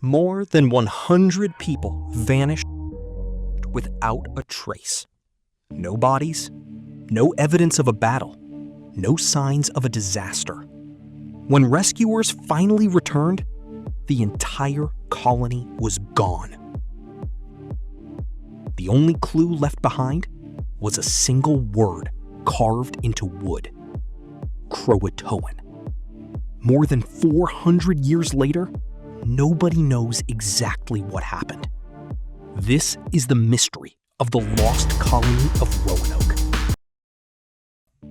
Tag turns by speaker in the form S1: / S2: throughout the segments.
S1: More than 100 people vanished without a trace. No bodies, no evidence of a battle, no signs of a disaster. When rescuers finally returned, the entire colony was gone. The only clue left behind was a single word carved into wood: CROATOAN. More than 400 years later, nobody knows exactly what happened. This is the mystery of the Lost Colony of Roanoke.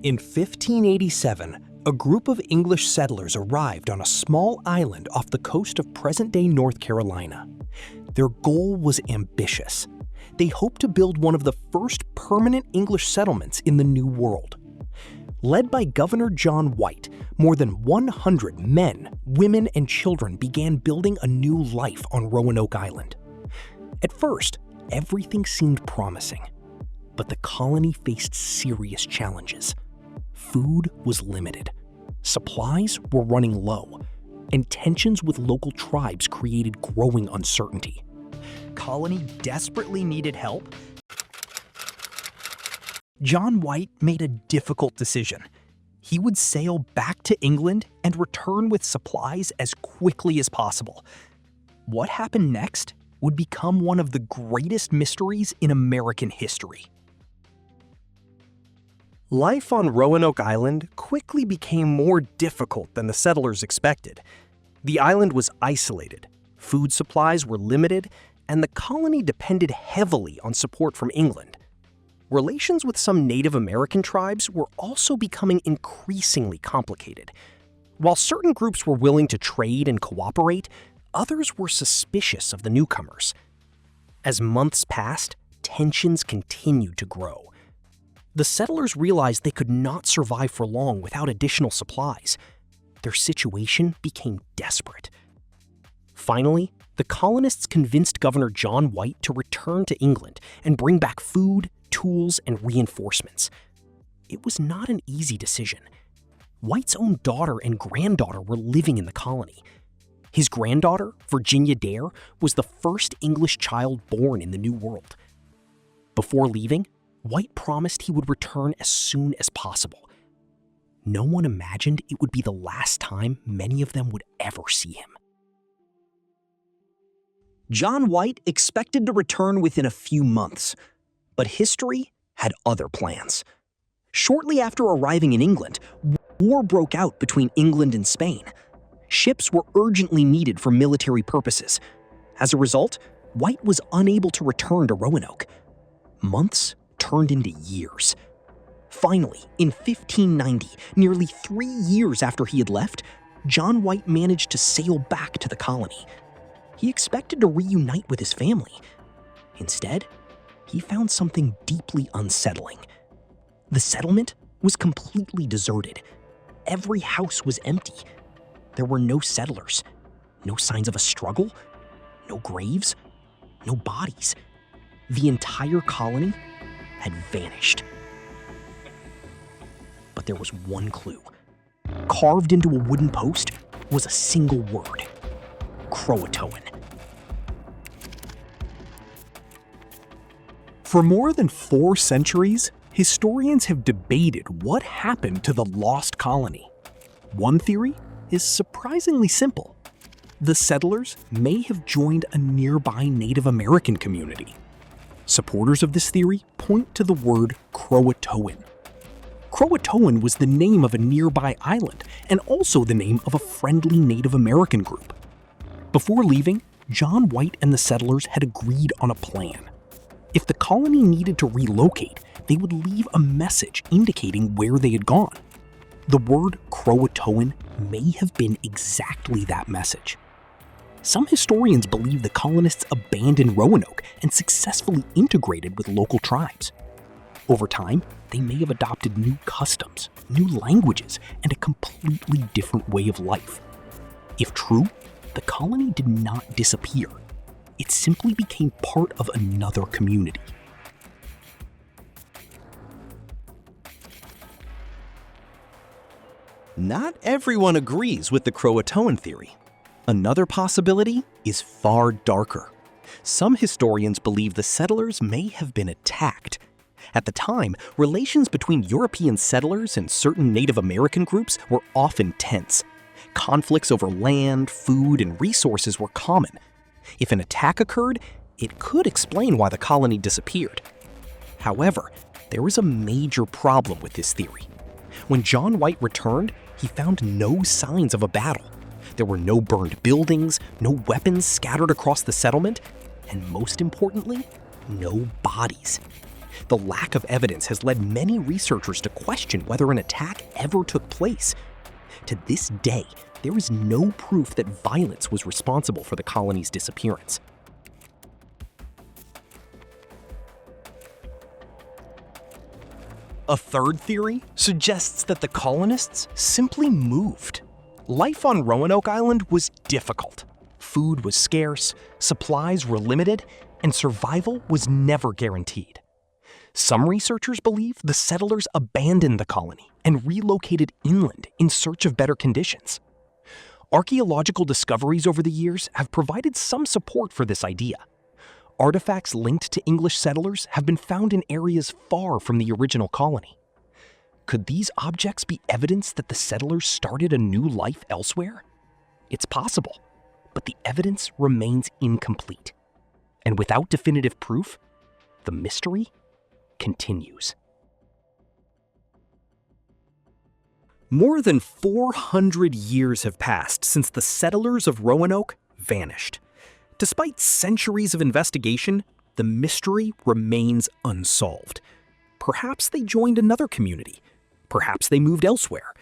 S1: In 1587, a group of English settlers arrived on a small island off the coast of present-day North Carolina. Their goal was ambitious. They hoped to build one of the first permanent English settlements in the New World. Led by Governor John White, more than 100 men, women, and children began building a new life on Roanoke Island. At first, everything seemed promising, but the colony faced serious challenges. Food was limited, supplies were running low, and tensions with local tribes created growing uncertainty. Colony desperately needed help. John White made a difficult decision. He would sail back to England and return with supplies as quickly as possible. What happened next would become one of the greatest mysteries in American history. Life on Roanoke Island quickly became more difficult than the settlers expected. The island was isolated, food supplies were limited, and the colony depended heavily on support from England. Relations with some Native American tribes were also becoming increasingly complicated. While certain groups were willing to trade and cooperate, others were suspicious of the newcomers. As months passed, tensions continued to grow. The settlers realized they could not survive for long without additional supplies. Their situation became desperate. Finally, the colonists convinced Governor John White to return to England and bring back food, tools, and reinforcements. It was not an easy decision. White's own daughter and granddaughter were living in the colony. His granddaughter, Virginia Dare, was the first English child born in the New World. Before leaving, White promised he would return as soon as possible. No one imagined it would be the last time many of them would ever see him. John White expected to return within a few months, but history had other plans. Shortly after arriving in England, war broke out between England and Spain. Ships were urgently needed for military purposes. As a result, White was unable to return to Roanoke. Months turned into years. Finally, in 1590, nearly 3 years after he had left, John White managed to sail back to the colony. He expected to reunite with his family. Instead, he found something deeply unsettling. The settlement was completely deserted. Every house was empty. There were no settlers, no signs of a struggle, no graves, no bodies. The entire colony had vanished. But there was one clue. Carved into a wooden post was a single word: CROATOAN. For more than 4 centuries, historians have debated what happened to the lost colony. One theory is surprisingly simple. The settlers may have joined a nearby Native American community. Supporters of this theory point to the word CROATOAN. CROATOAN was the name of a nearby island and also the name of a friendly Native American group. Before leaving, John White and the settlers had agreed on a plan. If the colony needed to relocate, they would leave a message indicating where they had gone. The word CROATOAN may have been exactly that message. Some historians believe the colonists abandoned Roanoke and successfully integrated with local tribes. Over time, they may have adopted new customs, new languages, and a completely different way of life. If true, the colony did not disappear. It simply became part of another community.
S2: Not everyone agrees with the CROATOAN theory.
S1: Another possibility is far darker. Some historians believe the settlers may have been attacked. At the time, relations between European settlers and certain Native American groups were often tense. Conflicts over land, food, and resources were common. If an attack occurred, it could explain why the colony disappeared. However, there was a major problem with this theory. When John White returned, he found no signs of a battle. There were no burned buildings, no weapons scattered across the settlement, and most importantly, no bodies. The lack of evidence has led many researchers to question whether an attack ever took place. To this day, there is no proof that violence was responsible for the colony's disappearance. A third theory suggests that the colonists simply moved. Life on Roanoke Island was difficult. Food was scarce, supplies were limited, and survival was never guaranteed. Some researchers believe the settlers abandoned the colony and relocated inland in search of better conditions. Archaeological discoveries over the years have provided some support for this idea. Artifacts linked to English settlers have been found in areas far from the original colony. Could these objects be evidence that the settlers started a new life elsewhere? It's possible, but the evidence remains incomplete. And without definitive proof, the mystery continues. More than 400 years have passed since the settlers of Roanoke vanished. Despite centuries of investigation, the mystery remains unsolved. Perhaps they joined another community. Perhaps they moved elsewhere.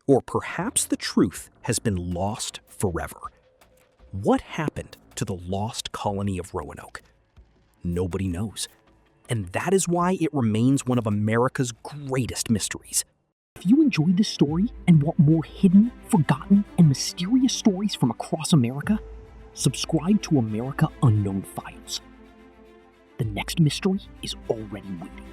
S1: Or perhaps the truth has been lost forever. What happened to the lost colony of Roanoke? Nobody knows. And that is why it remains one of America's greatest mysteries.
S2: If you enjoyed this story and want more hidden, forgotten, and mysterious stories from across America, subscribe to America Unknown Files. The next mystery is already waiting.